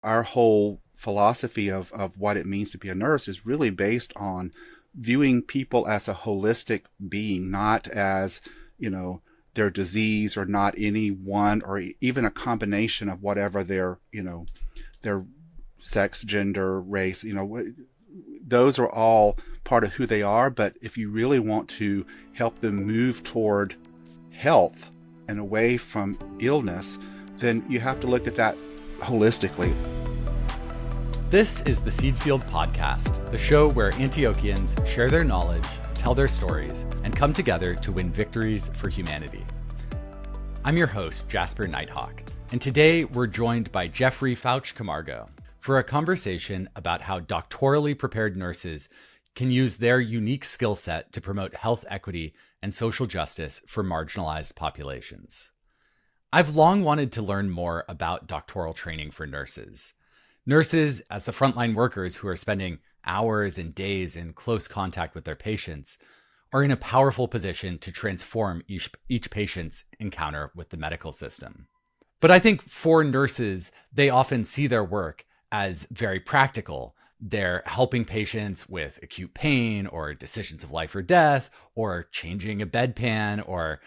our whole philosophy of what it means to be a nurse is really based on viewing people as a holistic being, not as, you know, their disease or not any one or even a combination of whatever their sex, gender, race, those are all part of who they are. But if you really want to help them move toward health and away from illness, then you have to look at that holistically. This is the Seed Field Podcast, the show where Antiochians share their knowledge, tell their stories, and come together to win victories for humanity. I'm your host, Jasper Nighthawk, and today we're joined by Jeffrey Fouche-Camargo for a conversation about how doctorally prepared nurses can use their unique skill set to promote health equity and social justice for marginalized populations. I've long wanted to learn more about doctoral training for nurses. Nurses, as the frontline workers who are spending hours and days in close contact with their patients, are in a powerful position to transform each patient's encounter with the medical system. But I think for nurses, they often see their work as very practical. They're helping patients with acute pain or decisions of life or death, or changing a bedpan, or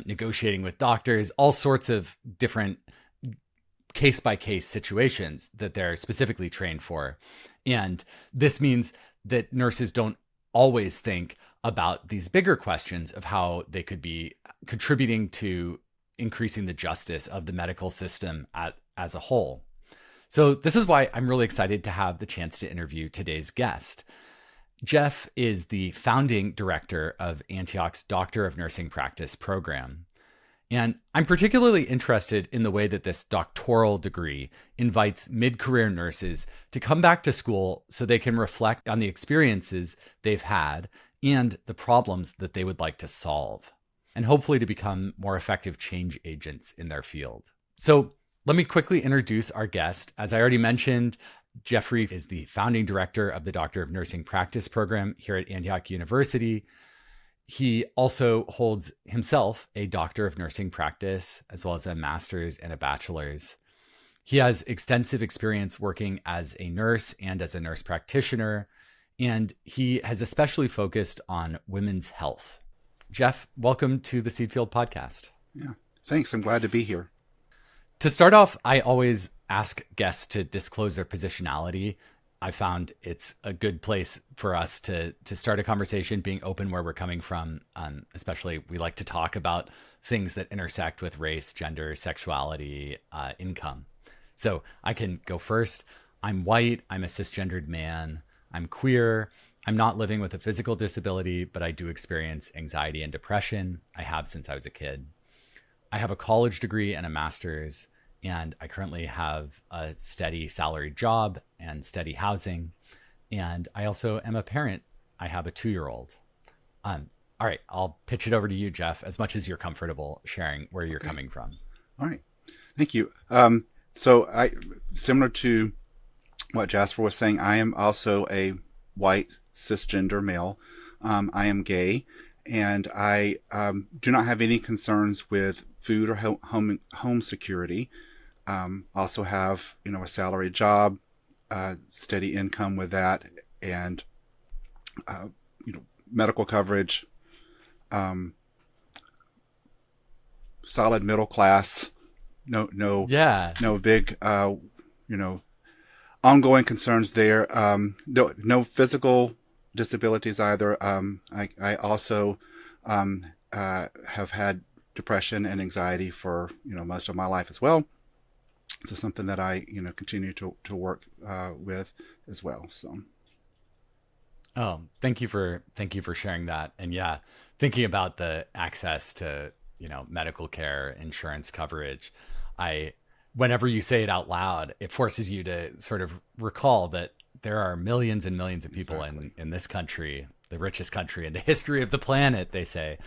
negotiating with doctors, all sorts of different case-by-case situations that they're specifically trained for. And this means that nurses don't always think about these bigger questions of how they could be contributing to increasing the justice of the medical system as a whole. So this is why I'm really excited to have the chance to interview today's guest. Jeff is the founding director of Antioch's Doctor of Nursing Practice program. And I'm particularly interested in the way that this doctoral degree invites mid-career nurses to come back to school so they can reflect on the experiences they've had and the problems that they would like to solve, and hopefully to become more effective change agents in their field. So let me quickly introduce our guest. As I already mentioned, Jeffrey is the founding director of the Doctor of Nursing Practice program here at Antioch University. He also holds himself a Doctor of Nursing Practice, as well as a master's and a bachelor's. He has extensive experience working as a nurse and as a nurse practitioner, and he has especially focused on women's health. Jeff, welcome to the Seed Field Podcast. Yeah, thanks. I'm glad to be here. To start off, I always ask guests to disclose their positionality. I found it's a good place for us to start a conversation, being open where we're coming from. Especially, we like to talk about things that intersect with race, gender, sexuality, income. So I can go first. I'm white. I'm a cisgendered man. I'm queer. I'm not living with a physical disability, but I do experience anxiety and depression. I have since I was a kid. I have a college degree and a master's, and I currently have a steady salaried job and steady housing. And I also am a parent. I have a 2-year-old. All right, I'll pitch it over to you, Jeff, as much as you're comfortable sharing where you're coming from. All right. Thank you. So similar to what Jasper was saying, I am also a white cisgender male. I am gay, and I do not have any concerns with food or home security. Also have, a salary job, steady income with that, and, medical coverage, solid middle class, no big, ongoing concerns there. No physical disabilities either. I also, have had depression and anxiety for, most of my life as well. So something that I, continue to work with as well. So. Oh, thank you for sharing that. And yeah, thinking about the access to, medical care, insurance coverage, whenever you say it out loud, it forces you to sort of recall that there are millions and millions of people in this country, the richest country in the history of the planet, they say,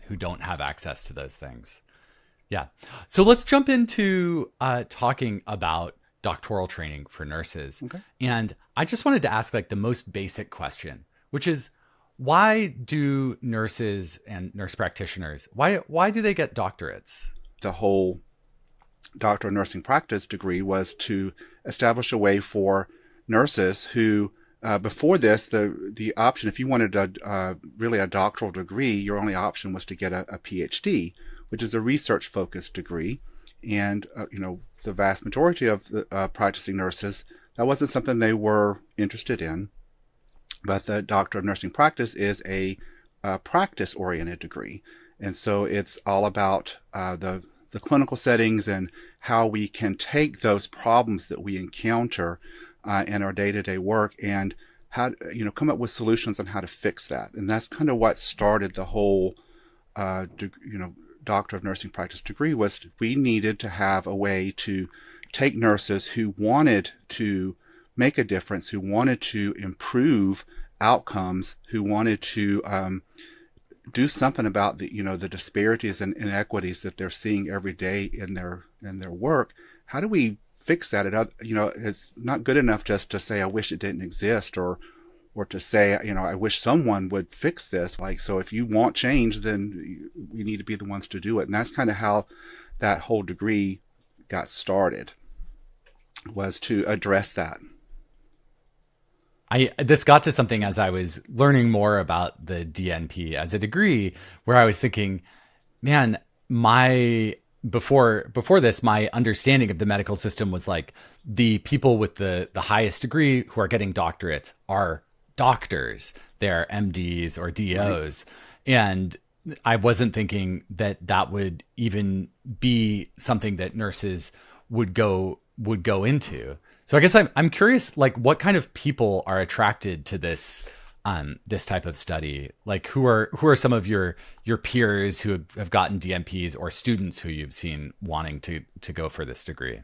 who don't have access to those things. Yeah. So let's jump into talking about doctoral training for nurses. Okay. And I just wanted to ask the most basic question, which is, why do nurses and nurse practitioners, why do they get doctorates? The whole Doctor of Nursing Practice degree was to establish a way for nurses who, before this, the option, if you wanted really a doctoral degree, your only option was to get a PhD, which is a research-focused degree. And, the vast majority of the practicing nurses, that wasn't something they were interested in. But the Doctor of Nursing Practice is a practice-oriented degree. And so it's all about the clinical settings and how we can take those problems that we encounter in our day-to-day work and how come up with solutions on how to fix that. And that's kind of what started the whole Doctor of Nursing Practice degree. Was we needed to have a way to take nurses who wanted to make a difference, who wanted to improve outcomes, who wanted to do something about the disparities and inequities that they're seeing every day in their work. How do we fix that? It's not good enough just to say, I wish it didn't exist, or to say, I wish someone would fix this. So if you want change, then we need to be the ones to do it. And that's kind of how that whole degree got started, was to address that. This got to something as I was learning more about the DNP as a degree, where I was thinking, man, before this, my understanding of the medical system was like the people with the highest degree who are getting doctorates are doctors. They're MDs or DOs. Right. And I wasn't thinking that would even be something that nurses would go into. So I guess I'm curious, like, what kind of people are attracted to this type of study? Like, who are some of your peers who have gotten DNPs, or students who you've seen wanting to go for this degree?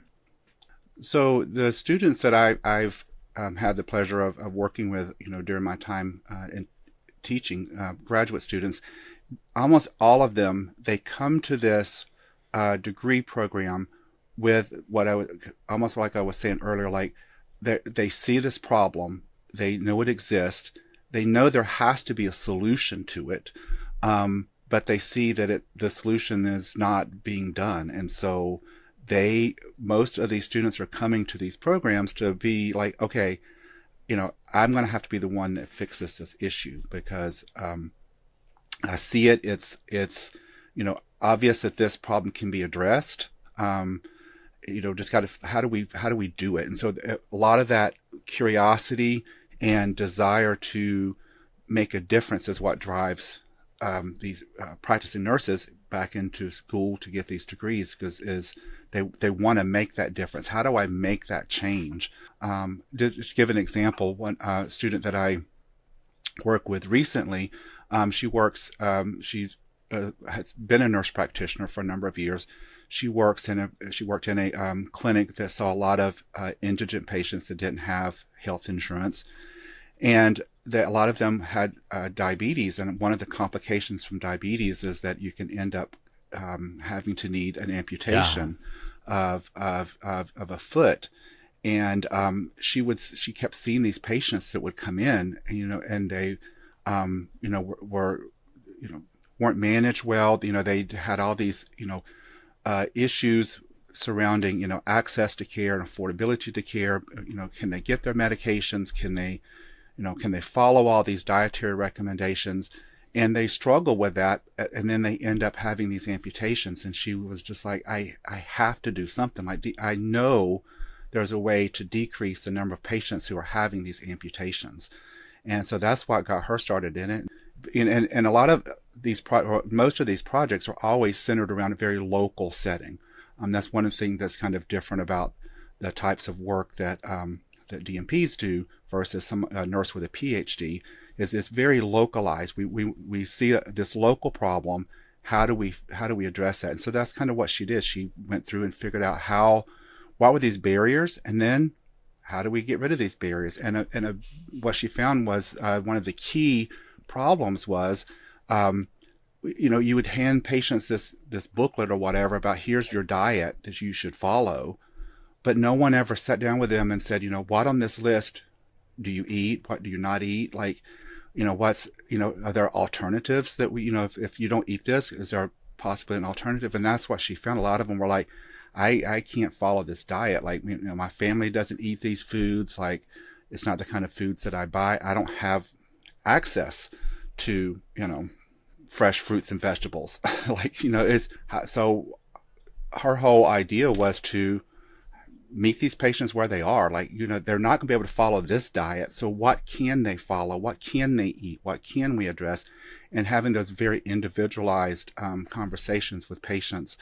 So the students that I've had the pleasure of working with, during my time in teaching, graduate students, almost all of them, they come to this degree program with what I would, almost like I was saying earlier, like they see this problem, they know it exists, they know there has to be a solution to it, but they see that the solution is not being done. And so most of these students are coming to these programs to be like, okay, I'm going to have to be the one that fixes this issue, because I see it. It's obvious that this problem can be addressed. Just how do we do it? And so a lot of that curiosity and desire to make a difference is what drives these practicing nurses back into school to get these degrees, because they want to make that difference. How do I make that change? Just to give an example, one student that I work with recently, she works. She's has been a nurse practitioner for a number of years. She worked in a clinic that saw a lot of indigent patients that didn't have health insurance, and that a lot of them had diabetes. And one of the complications from diabetes is that you can end up having to need an amputation of a foot. And she kept seeing these patients that would come in, and they weren't managed well. They had all these issues surrounding access to care and affordability to care. Can they get their medications? Can they follow all these dietary recommendations? And they struggle with that, and then they end up having these amputations. And she was just like, I have to do something. I know there's a way to decrease the number of patients who are having these amputations. And so that's what got her started in it. And a lot of these, most of these projects are always centered around a very local setting. That's one of the things that's kind of different about the types of work that DNPs do versus some nurse with a PhD. Is it's very localized. We see this local problem. How do we address that? And so that's kind of what she did. She went through and figured out what were these barriers, and then how do we get rid of these barriers? And what she found was one of the key problems was, you would hand patients this booklet or whatever about, here's your diet that you should follow, but no one ever sat down with them and said, what on this list do you eat? What do you not eat? Like, are there alternatives that if you don't eat this, is there possibly an alternative? And that's what she found. A lot of them were like, I can't follow this diet. Like, my family doesn't eat these foods. Like, it's not the kind of foods that I buy. I don't have access to, fresh fruits and vegetables. Like, it's so her whole idea was to meet these patients where they are. Like, they're not going to be able to follow this diet. So what can they follow? What can they eat? What can we address? And having those very individualized conversations with patients.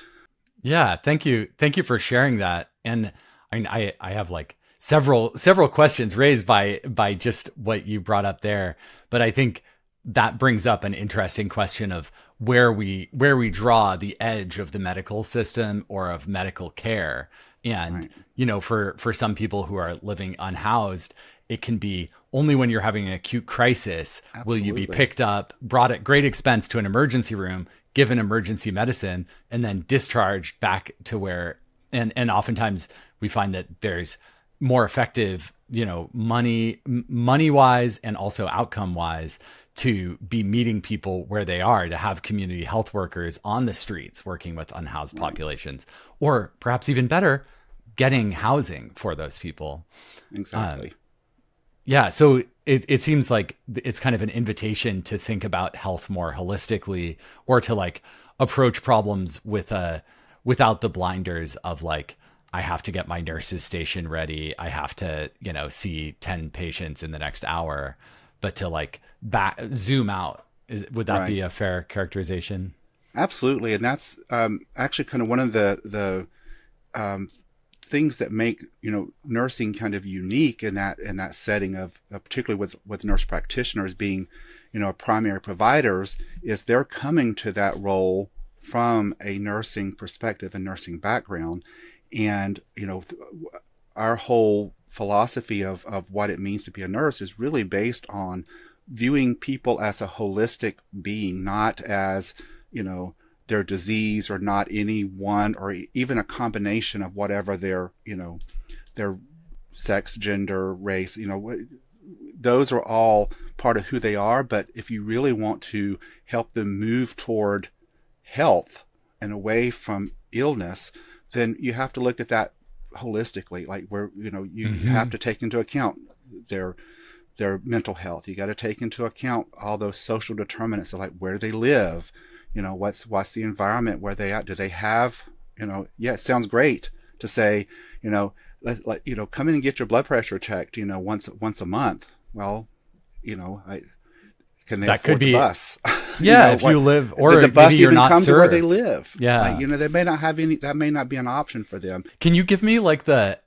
Yeah, thank you. Thank you for sharing that. And I mean, I have like several questions raised by just what you brought up there. But I think that brings up an interesting question of where we draw the edge of the medical system or of medical care. And, Right. For some people who are living unhoused, it can be only when you're having an acute crisis will you be Absolutely. picked up, brought at great expense to an emergency room, given emergency medicine, and then discharged back to where, and oftentimes we find that there's more effective, money wise and also outcome wise to be meeting people where they are, to have community health workers on the streets working with unhoused Right. populations, or perhaps even better, getting housing for those people. Exactly. Yeah, so it seems like it's kind of an invitation to think about health more holistically, or to like approach problems without the blinders of like, I have to get my nurse's station ready, I have to, see 10 patients in the next hour, but to like zoom out. Would that Right. be a fair characterization? Absolutely. And that's actually kind of one of the um, things that make nursing kind of unique in that setting of particularly with nurse practitioners being primary providers, is they're coming to that role from a nursing perspective and nursing background. And our whole philosophy of what it means to be a nurse is really based on viewing people as a holistic being, not as you know their disease, or not any one, or even a combination of whatever their sex, gender, race. Those are all part of who they are. But if you really want to help them move toward health and away from illness, then you have to look at that holistically. Like, where you have Hmm. to take into account their their mental health. You got to take into account all those social determinants of, like, where they live, what's the environment where they at. Do they have, yeah, it sounds great to say, come in and get your blood pressure checked, once a month. Well, I can they That could afford the be, bus? yeah, if What you live, does or the maybe bus you're even not come to where they served. live? Like, Yeah. they may not have any. That may not be an option for them. Can you give me like the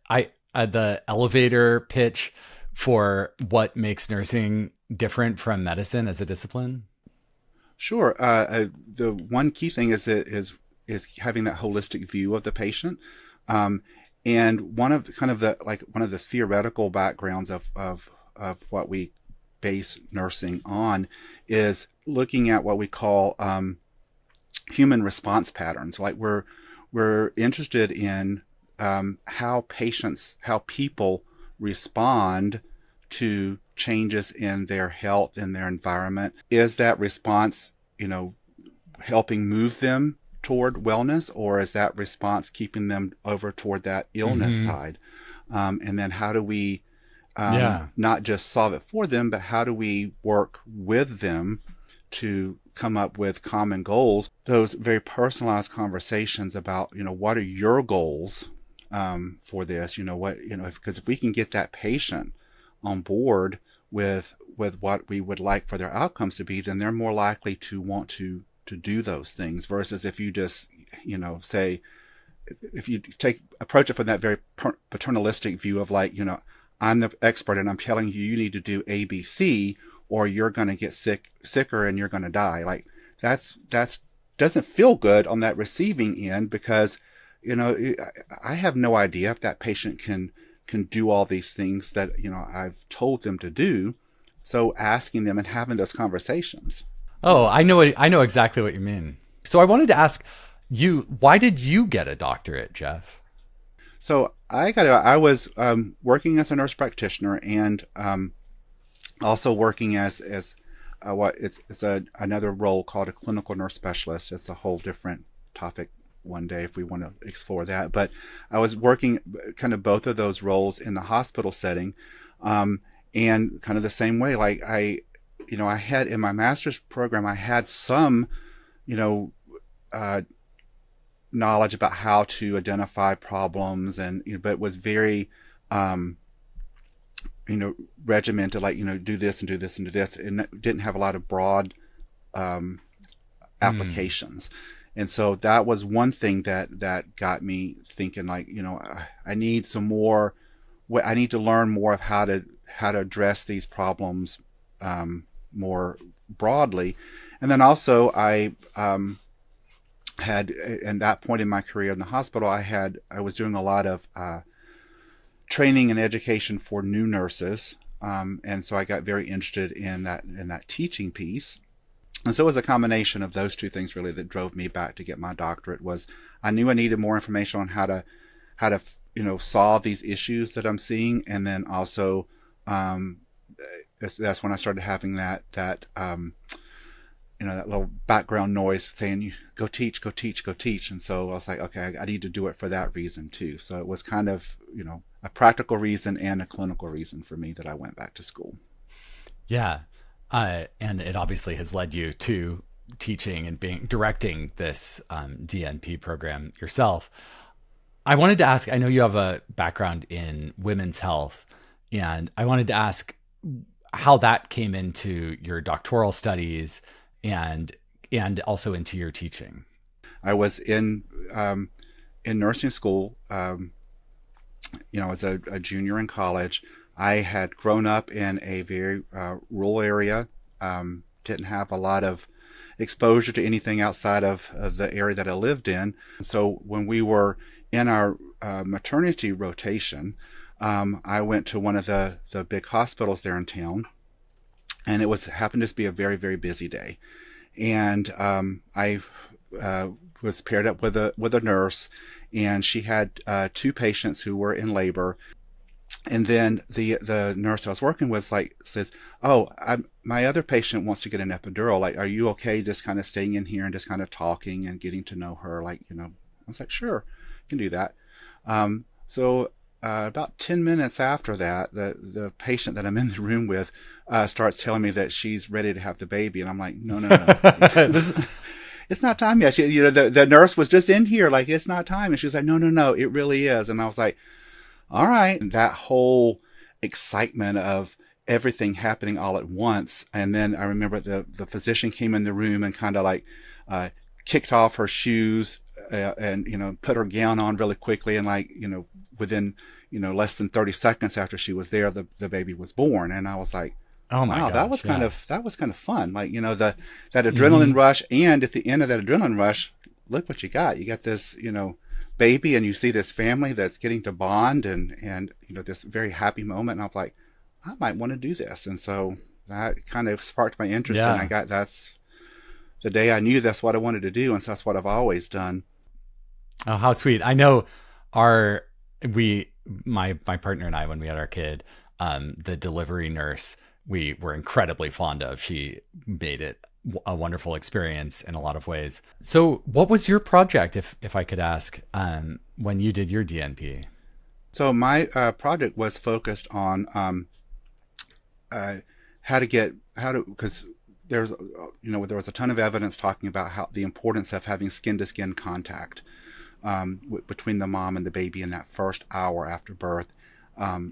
elevator pitch for what makes nursing different from medicine as a discipline? Sure. The one key thing is having that holistic view of the patient. Um, and one of the theoretical backgrounds of what we base nursing on is looking at what we call human response patterns. Like, we're interested in how people respond to changes in their health, in their environment. Is that response, helping move them toward wellness, or is that response keeping them over toward that illness Hmm. side? And then how do we Yeah. not just solve it for them, but how do we work with them to come up with common goals? Those very personalized conversations about, what are your goals for this? Because if we can get that patient on board with what we would like for their outcomes to be, then they're more likely to want to do those things. Versus if you just, say, if you approach it from that very paternalistic view of, like, I'm the expert and I'm telling you you need to do ABC, or you're going to get sicker and you're going to die. Like, that's doesn't feel good on that receiving end, because I have no idea if that patient can do all these things that I've told them to do. So asking them and having those conversations. Oh, I know exactly what you mean. So I wanted to ask you, why did you get a doctorate, Jeff? So I was working as a nurse practitioner, and also working as what it's another role called a clinical nurse specialist. It's a whole different topic one day if we want to explore that. But I was working kind of both of those roles in the hospital setting, and kind of the same way. Like I had in my master's program, I had some, you know, knowledge about how to identify problems, and but it was very, regimented, like do this and do this and do this, and didn't have a lot of broad applications. And so that was one thing that got me thinking, like, I need some more. I need to learn more of how to address these problems more broadly. And then also I had, at that point in my career in the hospital, I was doing a lot of training and education for new nurses, and so I got very interested in that teaching piece. And so it was a combination of those two things really that drove me back to get my doctorate. Was I knew I needed more information on how to solve these issues that I'm seeing, and then also that's when I started having that little background noise saying, go teach, go teach, go teach. And so I was like, okay, I need to do it for that reason too. So it was kind of, a practical reason and a clinical reason for me that I went back to school. Yeah. And it obviously has led you to teaching and directing this DNP program yourself. I wanted to ask, I know you have a background in women's health, and I wanted to ask how that came into your doctoral studies and also into your teaching. I was in nursing school, as a junior in college. I had grown up in a very rural area, didn't have a lot of exposure to anything outside of the area that I lived in. So when we were in our maternity rotation, I went to one of the big hospitals there in town, and it happened to be a very, very busy day. And I was paired up with a nurse, and she had two patients who were in labor. And then the nurse I was working with says, "Oh, my other patient wants to get an epidural. Like, are you okay just kind of staying in here and just kind of talking and getting to know her?" I was like, "Sure, I can do that." So about 10 minutes after that, the patient that I'm in the room with starts telling me that she's ready to have the baby, and I'm like, "No, no, no." It's not time yet. The nurse was just in here, like, it's not time. And she was like, "No, no, no, it really is." And I was like, all right. And that whole excitement of everything happening all at once. And then I remember the physician came in the room and kind of kicked off her shoes and, put her gown on really quickly. And within, less than 30 seconds after she was there, the baby was born. And I was like, oh my wow, gosh, that was kind of fun. That adrenaline rush. And at the end of that adrenaline rush, look what you got. You got this, baby, and you see this family that's getting to bond and this very happy moment. And I was like, I might want to do this. And so that kind of sparked my interest. Yeah. And that's the day I knew that's what I wanted to do. And so that's what I've always done. Oh, how sweet. I know my partner and I, when we had our kid, the delivery nurse, we were incredibly fond of. She made it a wonderful experience in a lot of ways. So what was your project, if I could ask, when you did your DNP? So my project was focused on because there was a ton of evidence talking about how the importance of having skin to skin contact between the mom and the baby in that first hour after birth. How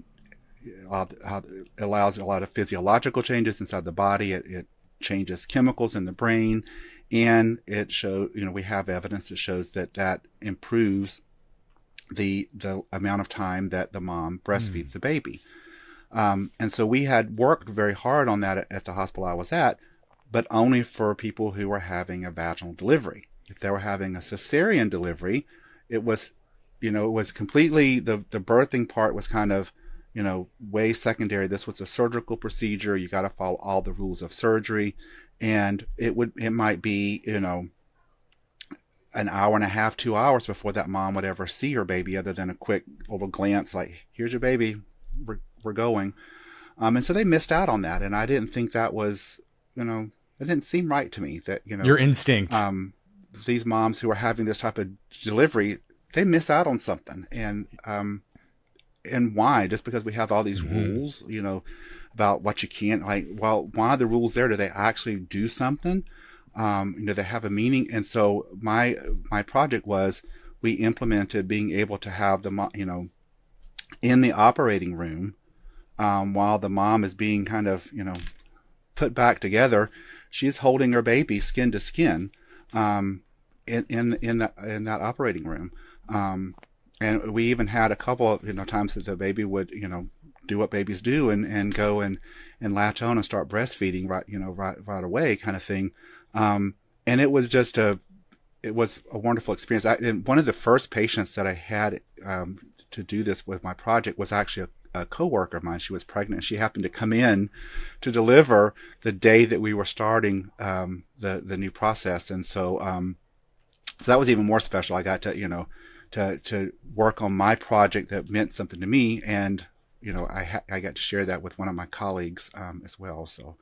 it allows a lot of physiological changes inside the body. It changes chemicals in the brain, and it shows, we have evidence that shows that improves the amount of time that the mom breastfeeds the baby. And so we had worked very hard on that at the hospital I was at, but only for people who were having a vaginal delivery. If they were having a caesarean delivery, it was completely, the birthing part was kind of, way secondary. This was a surgical procedure. You got to follow all the rules of surgery. And it might be, an hour and a half, 2 hours before that mom would ever see her baby, other than a quick little glance, like, here's your baby, we're going. And so they missed out on that. And I didn't think that was, it didn't seem right to me that, your instinct. these moms who are having this type of delivery, they miss out on something. And why? Just because we have all these Hmm. rules, about what you can't, like, well, why are the rules there? Do they actually do something? They have a meaning. And so my project was, we implemented being able to have in the operating room, while the mom is being kind of, put back together, she's holding her baby skin to skin, um, in that operating room. And we even had a couple of times that the baby would do what babies do, and go and latch on and start breastfeeding right away, kind of thing. And it was a wonderful experience. And one of the first patients that I had, to do this with my project, was actually a coworker of mine. She was pregnant. She happened to come in to deliver the day that we were starting, the new process. And so that was even more special. I got to to work on my project that meant something to me, and I got to share that with one of my colleagues, as well. So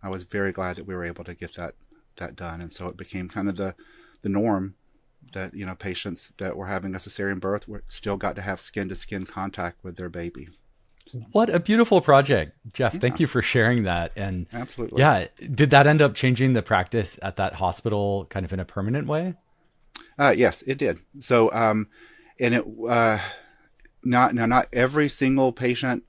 I was very glad that we were able to get that done. And so it became kind of the norm that patients that were having a cesarean birth still got to have skin to skin contact with their baby. So, What a beautiful project, Jeff. yeah, Thank you for sharing that. And absolutely. yeah, did that end up changing the practice at that hospital kind of in a permanent way? Yes, it did. So, and it not every single patient,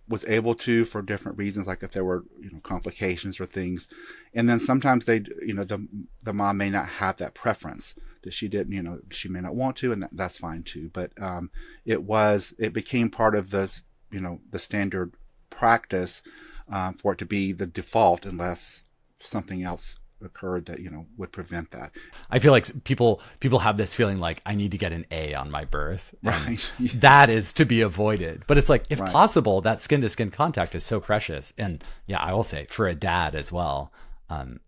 was able to, for different reasons, like if there were complications or things. And then sometimes the mom may not have that preference, that she didn't, she may not want to, and that's fine too. But it became part of the standard practice, for it to be the default, unless something else occurred that would prevent that. I feel like people have this feeling like I need to get an A on my birth, and Right. Yes. that is to be avoided. But it's like, if Right. possible, that skin to skin contact is so precious. And yeah, I will say for a dad as well,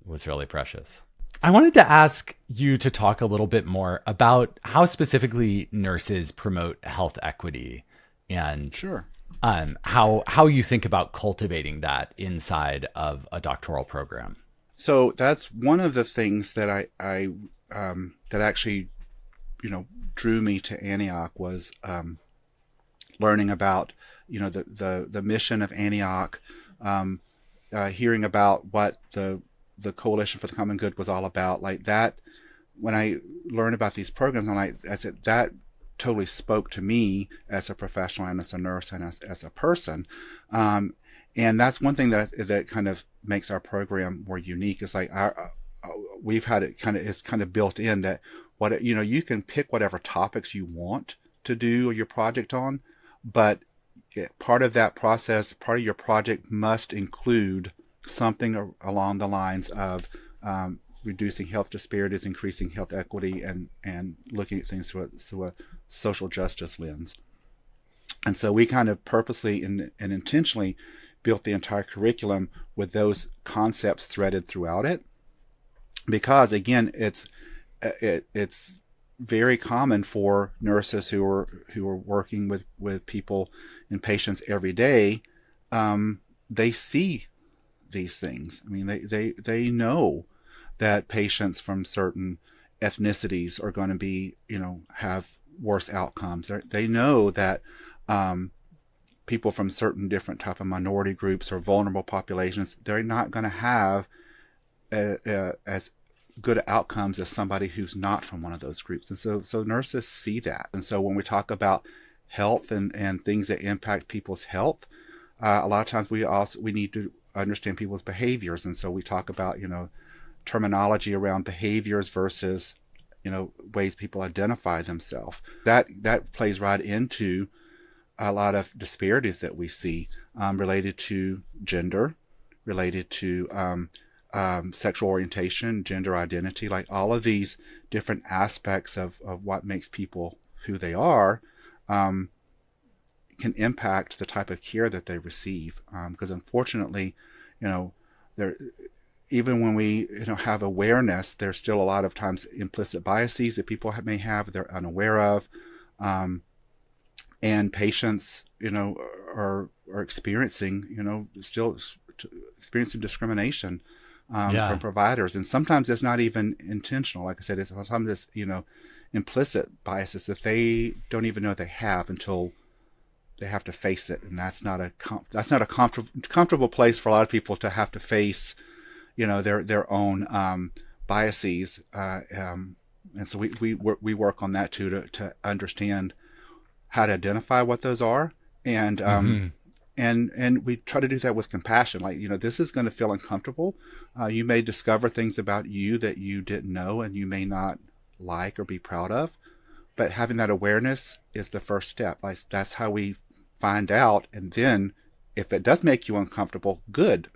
was really precious. I wanted to ask you to talk a little bit more about how specifically nurses promote health equity, and Sure. how you think about cultivating that inside of a doctoral program. So that's one of the things that that actually drew me to Antioch, was, learning about the mission of Antioch, hearing about what the Coalition for the Common Good was all about. Like that, when I learned about these programs, I said that totally spoke to me as a professional, and as a nurse, and as a person. And that's one thing that kind of makes our program more unique. It's like we've had it's kind of built in that you can pick whatever topics you want to do your project on, but part of that process, part of your project must include something along the lines of, reducing health disparities, increasing health equity, and looking at things through a social justice lens. And so we kind of purposely and intentionally built the entire curriculum with those concepts threaded throughout it, because again, it's very common for nurses who are working with people and patients every day. They see these things. I mean, they know that patients from certain ethnicities are going to be, have worse outcomes. They know that, people from certain different type of minority groups or vulnerable populations, they're not going to have as good outcomes as somebody who's not from one of those groups. And so nurses see that. And so when we talk about health and things that impact people's health, a lot of times we need to understand people's behaviors. And so we talk about, terminology around behaviors versus, ways people identify themselves. That plays right into a lot of disparities that we see, related to gender, related to, sexual orientation, gender identity, like all of these different aspects of what makes people who they are, can impact the type of care that they receive. Because unfortunately, there, even when we have awareness, there's still a lot of times implicit biases that people may have, they're unaware of. And patients, are experiencing, still experiencing discrimination, from Yeah. providers. And sometimes it's not even intentional. Like I said, it's sometimes it's, implicit biases that they don't even know they have until they have to face it. And that's not a comfortable place for a lot of people to have to face, their own biases. And so we work on that too, to understand how to identify what those are, and Hmm. and we try to do that with compassion. Like, this is going to feel uncomfortable. You may discover things about you that you didn't know, and you may not like or be proud of. But having that awareness is the first step. Like, that's how we find out, and then if it does make you uncomfortable, good.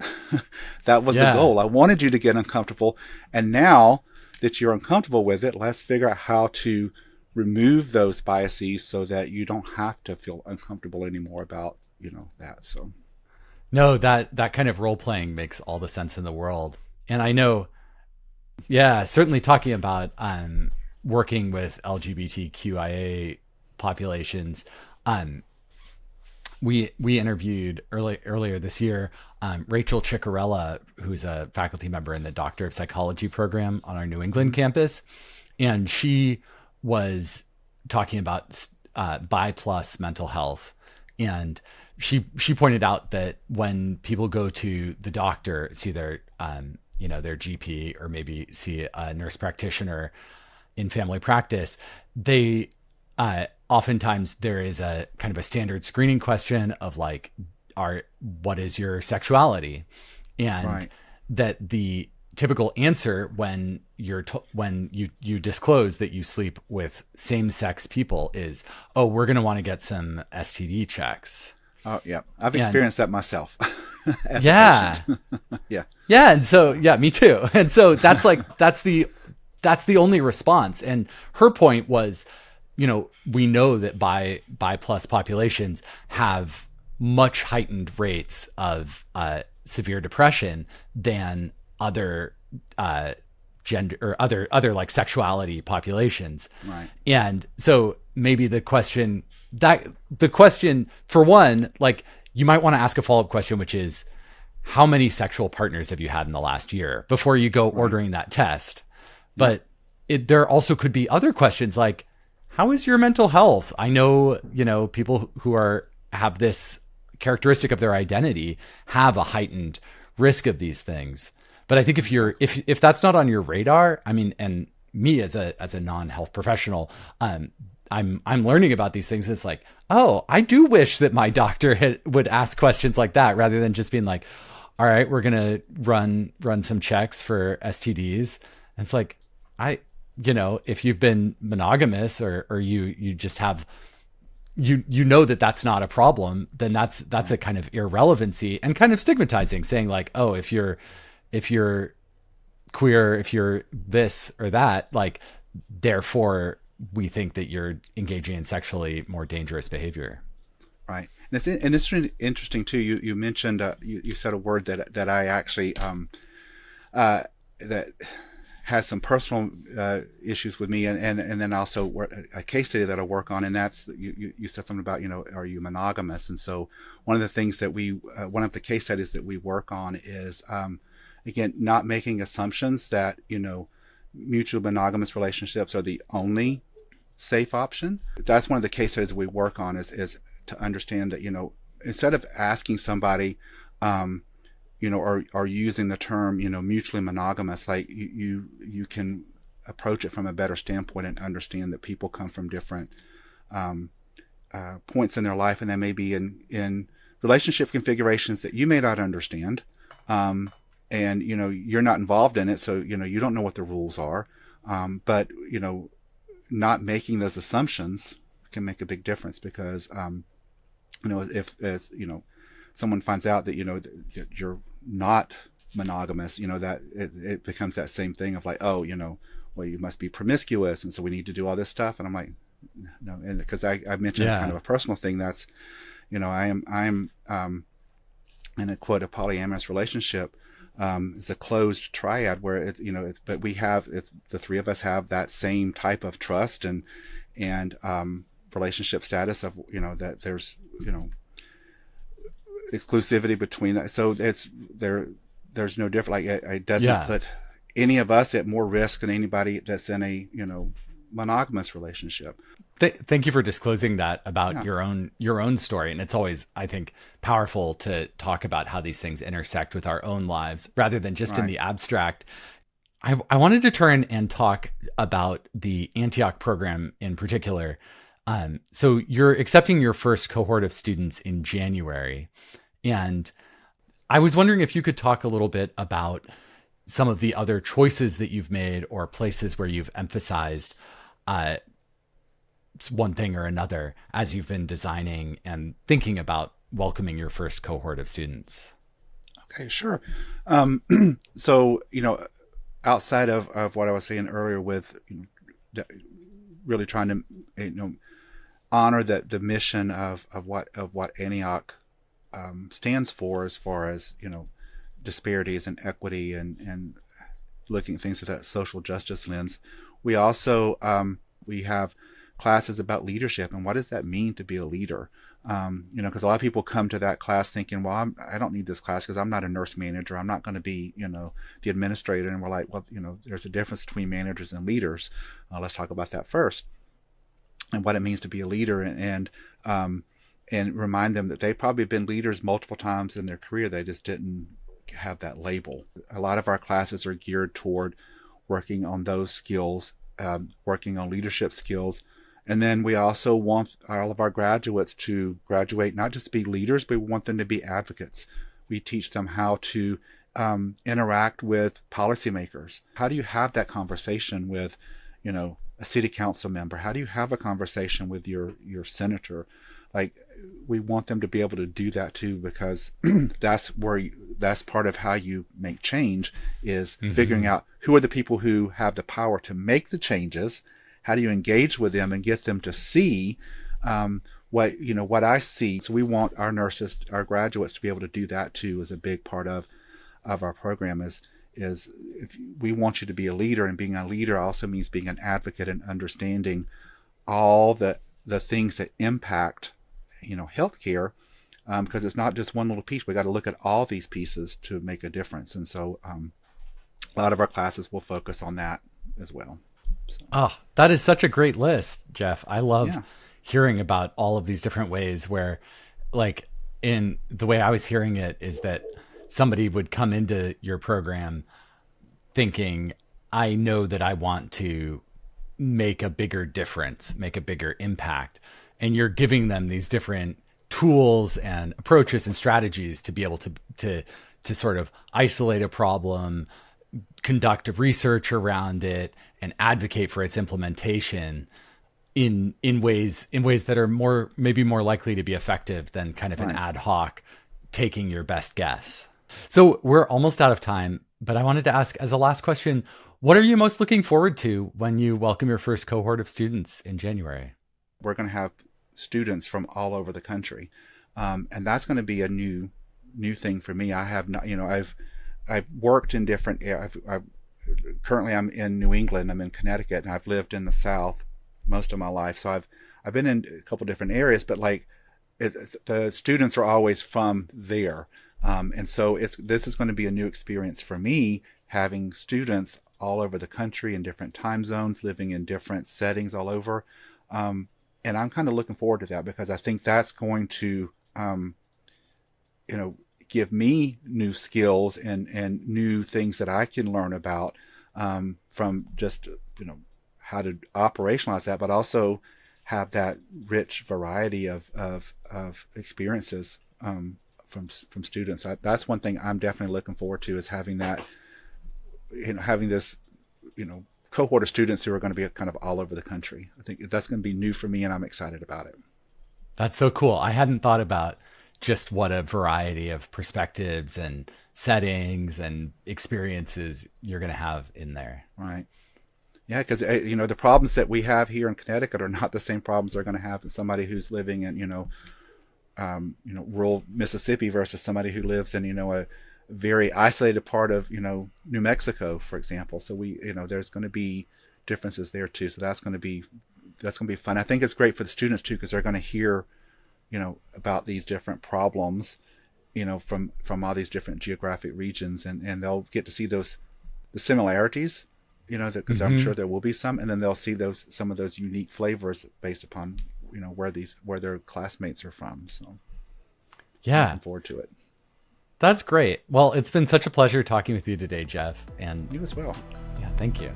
That was the Yeah. goal. I wanted you to get uncomfortable, and now that you're uncomfortable with it, let's figure out how to remove those biases so that you don't have to feel uncomfortable anymore about that. So No, that kind of role playing makes all the sense in the world. And I know, yeah, certainly talking about working with LGBTQIA populations, um, we interviewed earlier this year Rachel Ciccarella, who's a faculty member in the Doctor of Psychology program on our New England mhm. campus, and she was talking about bi plus mental health, and she pointed out that when people go to the doctor, see their their GP, or maybe see a nurse practitioner in family practice, they oftentimes there is a kind of a standard screening question of like, are what is your sexuality, and Right. that the typical answer when when you disclose that you sleep with same sex people is, oh, we're going to want to get some STD checks. Oh, yeah. I've And experienced that myself as a patient. yeah, Yeah. yeah, and so yeah, me too. And so that's like that's the only response. And her point was, we know that bi plus populations have much heightened rates of severe depression than other gender or other like sexuality populations. Right. And so maybe the question for one, like, you might want to ask a follow-up question, which is, how many sexual partners have you had in the last year, before you go Right. ordering that test. Yep. But there also could be other questions like, how is your mental health? I know, people who have this characteristic of their identity have a heightened risk of these things. But I think if that's not on your radar, I mean, and me as a non-health professional, I'm learning about these things. It's like, oh, I do wish that my doctor would ask questions like that, rather than just being like, all right, we're gonna run some checks for STDs. And it's like, if you've been monogamous, or you just have, that that's not a problem, then that's a Right. kind of irrelevancy and kind of stigmatizing, saying like, oh, if you're queer, if you're this or that, like, therefore we think that you're engaging in sexually more dangerous behavior. Right. And it's really interesting too. You mentioned, you said a word that I actually that has some personal issues with me, and then also a case study that I work on, and that's, you said something about, are you monogamous? And so one of the things that one of the case studies that we work on is, again, not making assumptions that mutual monogamous relationships are the only safe option. That's one of the case studies we work on, is to understand that, instead of asking somebody, or using the term, mutually monogamous, like, you can approach it from a better standpoint and understand that people come from different points in their life, and they may be in relationship configurations that you may not understand, and you're not involved in it, so you don't know what the rules are, but not making those assumptions can make a big difference, because if, as someone finds out that that you're not monogamous, that it becomes that same thing of like, oh, well, you must be promiscuous, and so we need to do all this stuff. And I'm like, no. And because I mentioned kind Yeah. of a personal thing, that's, I'm in a quote a polyamorous relationship. It's a closed triad where but it's the three of us have that same type of trust and relationship status of, that there's, exclusivity between that. So it's there. there's no different. Like it doesn't Yeah. put any of us at more risk than anybody that's in a monogamous relationship. Thank you for disclosing that about Yeah, your own story. And it's always, I think, powerful to talk about how these things intersect with our own lives rather than just in right. the abstract. I wanted to turn and talk about the Antioch program in particular. So you're accepting your first cohort of students in January, and I was wondering if you could talk a little bit about some of the other choices that you've made or places where you've emphasized uh, one thing or another as you've been designing and thinking about welcoming your first cohort of students. Okay, sure. Um, so outside of what I was saying earlier with really trying to honor that the mission of what Antioch stands for, as far as disparities and equity, and looking at things with that social justice lens. We also we have classes about leadership and what does that mean to be a leader. Because a lot of people come to that class thinking, well, I don't need this class because I'm not a nurse manager. I'm not going to be, the administrator. And we're like, well, there's a difference between managers and leaders. Let's talk about that first, and what it means to be a leader, and remind them that they've probably been leaders multiple times in their career. They just didn't have that label. A lot of our classes are geared toward working on those skills, working on leadership skills. And then we also want all of our graduates to graduate, not just be leaders, but we want them to be advocates. We teach them how to interact with policymakers. How do you have that conversation with, a city council member? How do you have a conversation with your senator? Like, we want them to be able to do that too, because that's part of how you make change, is figuring out who are the people who have the power to make the changes. How do you engage with them and get them to see what I see? So we want our nurses, our graduates, to be able to do that too. Is a big part of our program. Is if we want you to be a leader, and being a leader also means being an advocate and understanding all the things that impact healthcare, because it's not just one little piece. We got to look at all these pieces to make a difference. And so a lot of our classes will focus on that as well. So, Oh, that is such a great list, Jeff. I love yeah. hearing about all of these different ways where, like, in the way I was hearing it, is that somebody would come into your program thinking, I know that I want to make a bigger difference, make a bigger impact. And you're giving them these different tools and approaches and strategies to be able to sort of isolate a problem, conduct research around it, and advocate for its implementation in ways that are maybe more likely to be effective than kind of an Right. ad hoc taking your best guess. So we're almost out of time, but I wanted to ask as a last question, what are you most looking forward to when you welcome your first cohort of students in January? We're going to have students from all over the country, and that's going to be a new thing for me. I have not, I've worked in different areas. Currently I'm in New England. I'm in Connecticut, and I've lived in the South most of my life. So I've been in a couple different areas, but like the students are always from there, and so this is going to be a new experience for me, having students all over the country in different time zones, living in different settings all over. And I'm kind of looking forward to that, because I think that's going to, give me new skills and new things that I can learn about, from just, how to operationalize that, but also have that rich variety of experiences, from students. That's one thing I'm definitely looking forward to, is having that, having this, cohort of students who are going to be kind of all over the country. I think that's going to be new for me, and I'm excited about it. That's so cool. I hadn't thought about just what a variety of perspectives and settings and experiences you're going to have in there. Right. Yeah, because the problems that we have here in Connecticut are not the same problems they're going to have in somebody who's living in rural Mississippi versus somebody who lives in a very isolated part of New Mexico, for example. So there's going to be differences there too. So that's going to be fun. I think it's great for the students too, because they're going to hear about these different problems from all these different geographic regions, and they'll get to see the similarities, because I'm sure there will be some, and then they'll see some of those unique flavors based upon where their classmates are from. So yeah, looking forward to it. That's great. Well, it's been such a pleasure talking with you today, Jeff. And you as well. Yeah, thank you.